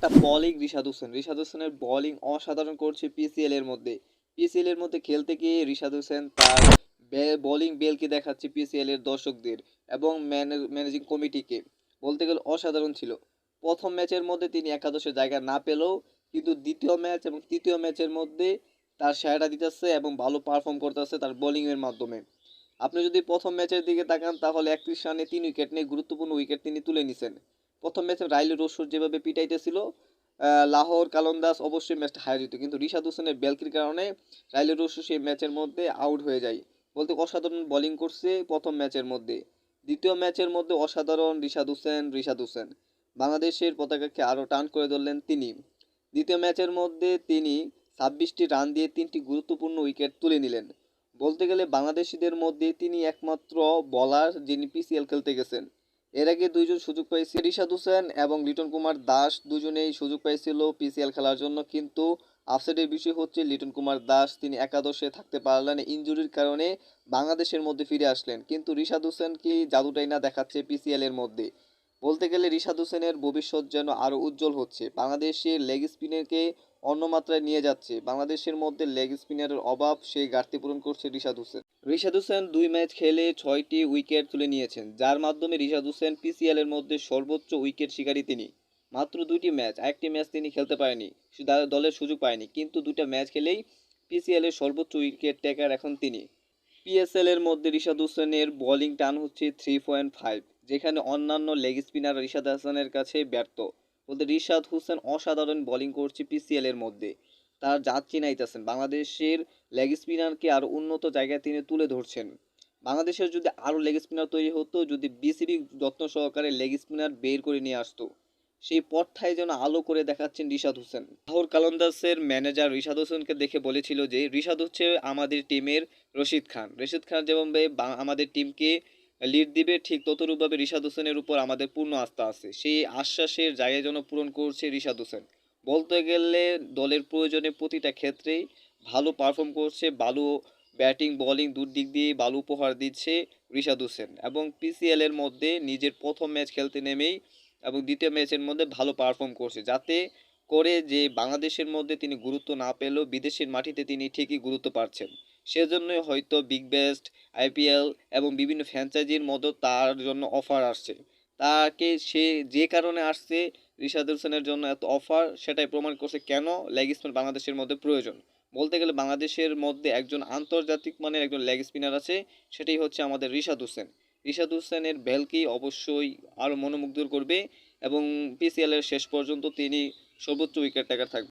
তা বোলিং রিশাদ হোসেনের বোলিং অসাধারণ করছে পিসিএল এর মধ্যে। পিসিএল এর মধ্যে খেলতে গিয়ে রিশাদ হোসেন তার বোলিং বেলকে দেখাচ্ছে পিসিএল এর দর্শকদের এবং ম্যানেজিং কমিটিকে। বলতে গেলে অসাধারণ ছিল। প্রথম ম্যাচের মধ্যে তিনি একাদশে জায়গা না পেলেও কিন্তু দ্বিতীয় ম্যাচ এবং তৃতীয় ম্যাচের মধ্যে তার সেরাটা দিতেছে এবং ভালো পারফর্ম করতেছে তার বোলিং এর মাধ্যমে। আপনি যদি প্রথম ম্যাচের দিকে তাকান তাহলে 31 রানে 3 উইকেট নিয়ে গুরুত্বপূর্ণ উইকেট তিনি তুলে নিছেন। প্রথম ম্যাচে রাইলি রশিদ যেভাবে পিটাইতেছিল, লাহোর কালন্দাস অবশ্যই ম্যাচটা হারিয়ে দিত, কিন্তু রিশাদ হোসেনের বেলকির কারণে রাইলি রশিদ সেই ম্যাচের মধ্যে আউট হয়ে যায়। বলতে অসাধারণ বোলিং করছে প্রথম ম্যাচের মধ্যে। দ্বিতীয় ম্যাচের মধ্যে অসাধারণ রিশাদ হোসেন বাংলাদেশের পতাকাকে আরও টান করে ধরলেন তিনি। দ্বিতীয় ম্যাচের মধ্যে তিনি 26টি রান দিয়ে 3টি গুরুত্বপূর্ণ উইকেট তুলে নিলেন। বলতে গেলে বাংলাদেশিদের মধ্যে তিনি একমাত্র বোলার যিনি পিসিএল খেলতে গেছেন। এর আগে দুইজন সুযোগ পেয়েছে, রিশাদ হোসেন এবং লিটন কুমার দাস দুজনেই সুযোগ পেয়েছিল পিসিএল খেলার জন্য, কিন্তু আপসেটের বিষয় হচ্ছে লিটন কুমার দাস তিনি একাদশে থাকতে পারলেন ইনজুরির কারণে, বাংলাদেশের মধ্যে ফিরে আসলেন। কিন্তু রিশাদ হোসেন কি জাদুটাই না দেখাচ্ছে পিসিএল এর মধ্যে। বলতে গেলে রিশাদ হোসেনের ভবিষ্যৎ যেন আরও উজ্জ্বল হচ্ছে, বাংলাদেশের লেগ স্পিনারকে অন্য মাত্রায় নিয়ে যাচ্ছে। বাংলাদেশের মধ্যে লেগ স্পিনারের অভাব, সেই ঘাটতি পূরণ করছে রিশাদ হোসেন 2 ম্যাচ খেলে 6টি উইকেট তুলে নিয়েছেন, যার মাধ্যমে রিশাদ হোসেন পিসিএল এর মধ্যে সর্বোচ্চ উইকেট শিকারী তিনি। মাত্র 2টি ম্যাচ, একটি ম্যাচ তিনি খেলতে পারেনি, দলের সুযোগ পায়নি, কিন্তু 2টা ম্যাচ খেলেই পিসিএল এর সর্বোচ্চ উইকেট টেকার এখন তিনি। পিএসএল এর মধ্যে রিশাদ হোসেনের বোলিং টান হচ্ছে 3.5, যেখানে অন্যান্য লেগ স্পিনার রিশাদ হাসানের কাছে ব্যর্থ। বলতে রিশাদ হোসেন অসাধারণ বোলিং করছে পিসিএল এর মধ্যে, তার জাত চিনাইতেছেন, বাংলাদেশের লেগ স্পিনারকে আরও উন্নত জায়গায় তিনি তুলে ধরছেন। বাংলাদেশের যদি আরও লেগ স্পিনার তৈরি হতো, যদি বিসিবি যত্ন সহকারে লেগ স্পিনার বের করে নিয়ে আসতো, সেই পথটাই যেন আলো করে দেখাচ্ছেন রিশাদ হোসেন। লাহোর কালন্দাসের ম্যানেজার রিশাদ হোসেনকে দেখে বলেছিল যে রিশাদ হচ্ছে আমাদের টিমের রশিদ খান যেমনভাবে আমাদের টিমকে লিড দিবে, ঠিক ততরূপভাবে রিশাদ হোসেনের উপর আমাদের পূর্ণ আস্থা আছে। সেই আশ্বাসের জায়গায় যেন পূরণ করছে রিশাদ হোসেন। বলতে গেলে দলের প্রয়োজনে প্রতিটা ক্ষেত্রেই ভালো পারফর্ম করছে, ভালো ব্যাটিং বোলিং দিক দিয়ে ভালো উপহার দিচ্ছে রিশাদ হোসেন, এবং পিসিএল এর মধ্যে নিজের প্রথম ম্যাচ খেলতে নেমেই এবং দ্বিতীয় ম্যাচের মধ্যে ভালো পারফর্ম করছে, যাতে করে যে বাংলাদেশের মধ্যে তিনি গুরুত্ব না পেলেও বিদেশের মাটিতে তিনি ঠিকই গুরুত্ব পাচ্ছেন। সেজন্যই হয়তো বিগ বেস্ট, আইপিএল এবং বিভিন্ন ফ্র্যাঞ্চাইজির মধ্যে তার জন্য অফার আসছে। তাকে সে যে কারণে আসছে, রিশাদ হোসেনের জন্য এত অফার, সেটাই প্রমাণ করছে কেন লেগ স্পিনার বাংলাদেশের মধ্যে প্রয়োজন। বলতে গেলে বাংলাদেশের মধ্যে একজন আন্তর্জাতিক মানের একজন লেগ স্পিনার আছে, সেটাই হচ্ছে আমাদের রিশাদ হোসেনের ভেলকি অবশ্যই আরও মনোমুগ্ধ করবে এবং পিসিএল এর শেষ পর্যন্ত তিনি সর্বোচ্চ উইকেট টেকার থাকবে।